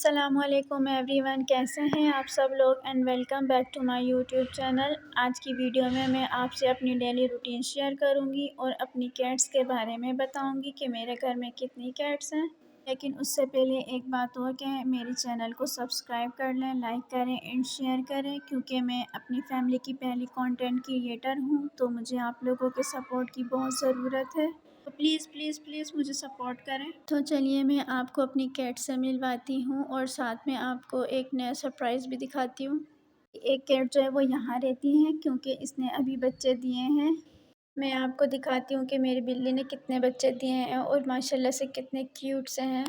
अस्सलामुअलैकुम एवरीवन, कैसे हैं आप सब लोग and welcome back to my YouTube channel. आज की वीडियो में मैं आपसे अपनी डेली रूटीन शेयर करूंगी और अपनी कैट्स के बारे में बताऊंगी कि मेरे घर में कितनी कैट्स हैं। लेकिन उससे पहले एक बात और कि मेरे चैनल को सब्सक्राइब कर लें, लाइक करें एंड शेयर करें, क्योंकि मैं अपनी फैमिली की पहली कंटेंट क्रिएटर हूँ, तो मुझे आप लोगों के सपोर्ट की बहुत ज़रूरत है। तो प्लीज़ प्लीज़ प्लीज़ मुझे सपोर्ट करें। तो चलिए मैं आपको अपनी कैट से मिलवाती हूँ और साथ में आपको एक नया सरप्राइज़ भी दिखाती हूँ। एक कैट जो है वो यहाँ रहती है क्योंकि इसने अभी बच्चे दिए हैं। मैं आपको दिखाती हूँ कि मेरी बिल्ली ने कितने बच्चे दिए हैं और माशाल्लाह से कितने क्यूट से हैं।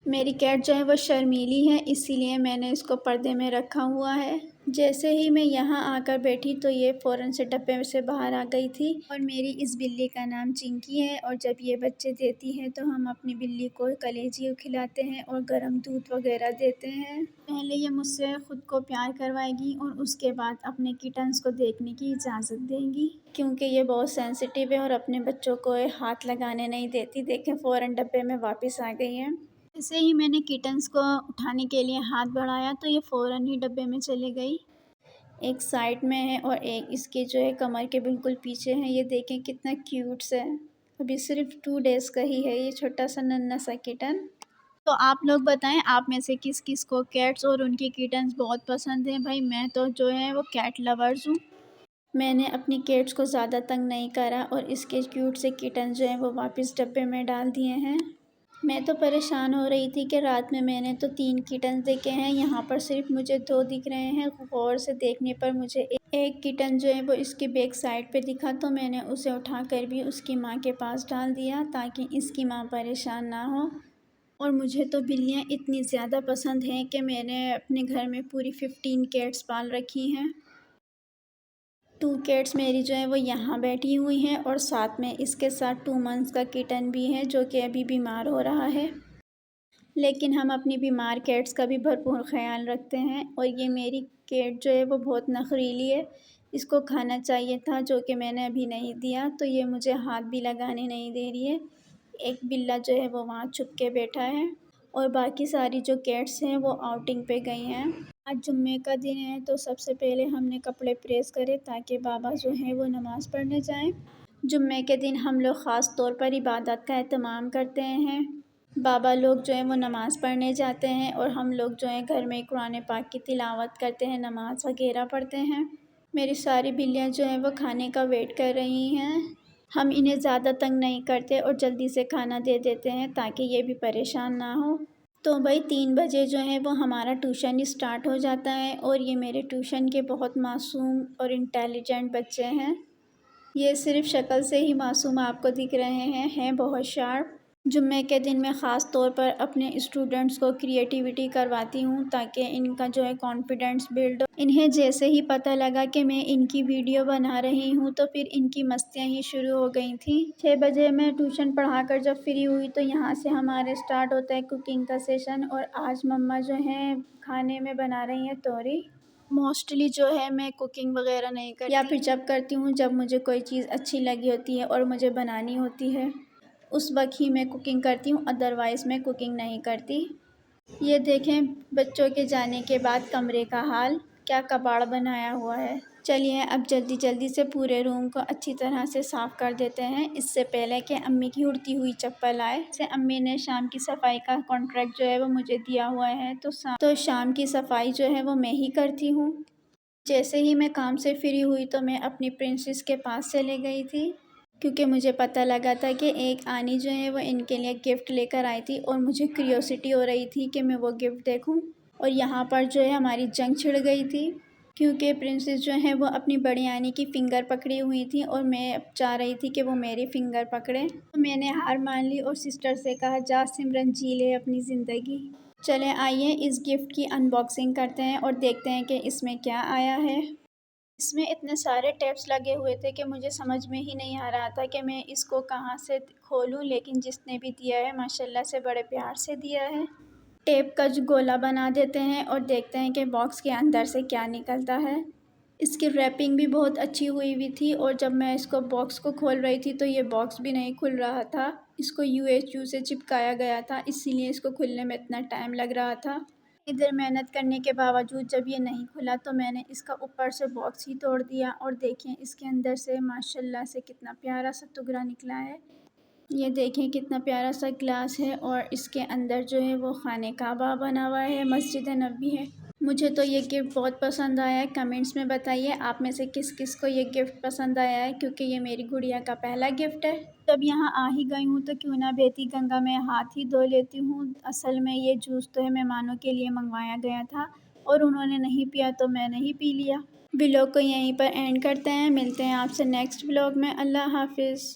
मेरी कैट जो है वो शर्मीली है, इसीलिए मैंने इसको पर्दे में रखा हुआ है। जैसे ही मैं यहाँ आकर बैठी तो ये फ़ौरन से डब्बे से बाहर आ गई थी। और मेरी इस बिल्ली का नाम चिंकी है और जब ये बच्चे देती है तो हम अपनी बिल्ली को कलेजी खिलाते हैं और गर्म दूध वगैरह देते हैं। पहले ये मुझसे ख़ुद को प्यार करवाएगी और उसके बाद अपने किटन्स को देखने की इजाज़त देंगी, क्योंकि ये बहुत सेंसिटिव है और अपने बच्चों को हाथ लगाने नहीं देती। देखें फ़ौरन डब्बे में वापस आ गई है। जैसे ही मैंने किटन्स को उठाने के लिए हाथ बढ़ाया तो ये फ़ौरन ही डब्बे में चली गई। एक साइड में है और एक इसके जो है कमर के बिल्कुल पीछे है। ये देखें कितना क्यूट सा है। अभी सिर्फ 2 डेज़ का ही है ये छोटा सा नन्हा सा किटन। तो आप लोग बताएं, आप में से किस किस को कैट्स और उनकी किटन्स बहुत पसंद हैं। भाई मैं तो जो है वो कैट लवर्स हूँ। मैंने अपनी कैट्स को ज़्यादा तंग नहीं करा और इसके क्यूट से किटन जो है वो वापस डब्बे में डाल दिए हैं। मैं तो परेशान हो रही थी कि रात में मैंने तो 3 किटन देखे हैं, यहाँ पर सिर्फ मुझे 2 दिख रहे हैं। गौर से देखने पर मुझे एक किटन जो है वो इसकी बैक साइड पे दिखा, तो मैंने उसे उठाकर भी उसकी माँ के पास डाल दिया ताकि इसकी माँ परेशान ना हो। और मुझे तो बिल्लियाँ इतनी ज़्यादा पसंद हैं कि मैंने अपने घर में पूरी 15 कैट्स पाल रखी हैं। 2 कैट्स मेरी जो है वो यहाँ बैठी हुई हैं और साथ में इसके साथ 2 मंथ्स का किटन भी है जो कि अभी बीमार हो रहा है। लेकिन हम अपनी बीमार कैट्स का भी भरपूर ख़्याल रखते हैं। और ये मेरी कैट जो है वो बहुत नखरीली है। इसको खाना चाहिए था जो कि मैंने अभी नहीं दिया, तो ये मुझे हाथ भी लगाने नहीं दे रही है। एक बिल्ला जो है वो वहाँ छुप के बैठा है और बाकी सारी जो कैट्स हैं वो आउटिंग पे गई हैं। आज जुम्मे का दिन है तो सबसे पहले हमने कपड़े प्रेस करे ताकि बाबा जो है वो नमाज़ पढ़ने जाएं। जुम्मे के दिन हम लोग ख़ास तौर पर इबादत का एहतमाम करते हैं। बाबा लोग जो है वो नमाज़ पढ़ने जाते हैं और हम लोग जो है घर में कुरान पाक की तिलावत करते हैं, नमाज़ वगैरह पढ़ते हैं। मेरी सारी बिल्लियाँ जो हैं वो खाने का वेट कर रही हैं। हम इन्हें ज़्यादा तंग नहीं करते और जल्दी से खाना दे देते हैं ताकि ये भी परेशान ना हो। तो भाई 3 बजे जो है वो हमारा ट्यूशन स्टार्ट हो जाता है और ये मेरे ट्यूशन के बहुत मासूम और इंटेलिजेंट बच्चे हैं। ये सिर्फ शक्ल से ही मासूम आपको दिख रहे हैं बहुत शार्प। जुम्मे के दिन मैं ख़ास तौर पर अपने स्टूडेंट्स को क्रिएटिविटी करवाती हूँ ताकि इनका जो है कॉन्फिडेंस बिल्ड हो। इन्हें जैसे ही पता लगा कि मैं इनकी वीडियो बना रही हूँ तो फिर इनकी मस्तियाँ ही शुरू हो गई थी। 6 बजे मैं ट्यूशन पढ़ाकर जब फ्री हुई तो यहाँ से हमारे स्टार्ट होता है कुकिंग का सेशन। और आज मम्मा जो हैं खाने में बना रही हैं तोरी। मोस्टली जो है मैं कुकिंग वगैरह नहीं करती, या फिर जब करती हूँ जब मुझे कोई चीज़ अच्छी लगी होती है और मुझे बनानी होती है उस वक्त ही मैं कुकिंग करती हूँ, अदरवाइज़ मैं कुकिंग नहीं करती। ये देखें बच्चों के जाने के बाद कमरे का हाल, क्या कबाड़ बनाया हुआ है। चलिए अब जल्दी जल्दी से पूरे रूम को अच्छी तरह से साफ़ कर देते हैं, इससे पहले कि अम्मी की उड़ती हुई चप्पल आए। से अम्मी ने शाम की सफाई का कॉन्ट्रैक्ट जो है वो मुझे दिया हुआ है, तो शाम की सफाई जो है वो मैं ही करती हूँ। जैसे ही मैं काम से फ्री हुई तो मैं अपनी प्रिंसेस के पास चले गई थी, क्योंकि मुझे पता लगा था कि एक आनी जो है वो इनके लिए गिफ्ट लेकर आई थी और मुझे क्यूरियोसिटी हो रही थी कि मैं वो गिफ्ट देखूं। और यहाँ पर जो है हमारी जंग छिड़ गई थी, क्योंकि प्रिंसेस जो है वो अपनी बड़ी आनी की फ़िंगर पकड़ी हुई थी और मैं चाह रही थी कि वो मेरी फ़िंगर पकड़े। तो मैंने हार मान ली और सिस्टर से कहा, जा सिमरन जी ले अपनी ज़िंदगी। चलें आइए इस गिफ्ट की अनबॉक्सिंग करते हैं और देखते हैं कि इसमें क्या आया है। इसमें इतने सारे टैप्स लगे हुए थे कि मुझे समझ में ही नहीं आ रहा था कि मैं इसको कहाँ से खोलूँ, लेकिन जिसने भी दिया है माशाल्लाह से बड़े प्यार से दिया है। टेप का जो गोला बना देते हैं और देखते हैं कि बॉक्स के अंदर से क्या निकलता है। इसकी रैपिंग भी बहुत अच्छी हुई हुई थी और जब मैं इसको बॉक्स को खोल रही थी तो ये बॉक्स भी नहीं खुल रहा था। इसको यूएचयू से चिपकाया गया था, इसीलिए इसको खुलने में इतना टाइम लग रहा था। इधर मेहनत करने के बावजूद जब ये नहीं खुला तो मैंने इसका ऊपर से बॉक्स ही तोड़ दिया और देखें इसके अंदर से माशाल्लाह से कितना प्यारा सा टुकड़ा निकला है। ये देखें कितना प्यारा सा ग्लास है और इसके अंदर जो है वो खाने काबा बना हुआ है, मस्जिद नबी है। मुझे तो ये गिफ्ट बहुत पसंद आया है। कमेंट्स में बताइए आप में से किस किस को ये गिफ्ट पसंद आया है, क्योंकि ये मेरी गुड़िया का पहला गिफ्ट है। जब यहाँ आ ही गई हूँ तो क्यों ना बेहती गंगा में हाथ ही धो लेती हूँ। असल में ये जूस तो है मेहमानों के लिए मंगवाया गया था और उन्होंने नहीं पिया तो मैंने ही पी लिया। व्लॉग को यहीं पर एंड करते हैं, मिलते हैं आपसे नेक्स्ट व्लॉग में। अल्लाह हाफिज़।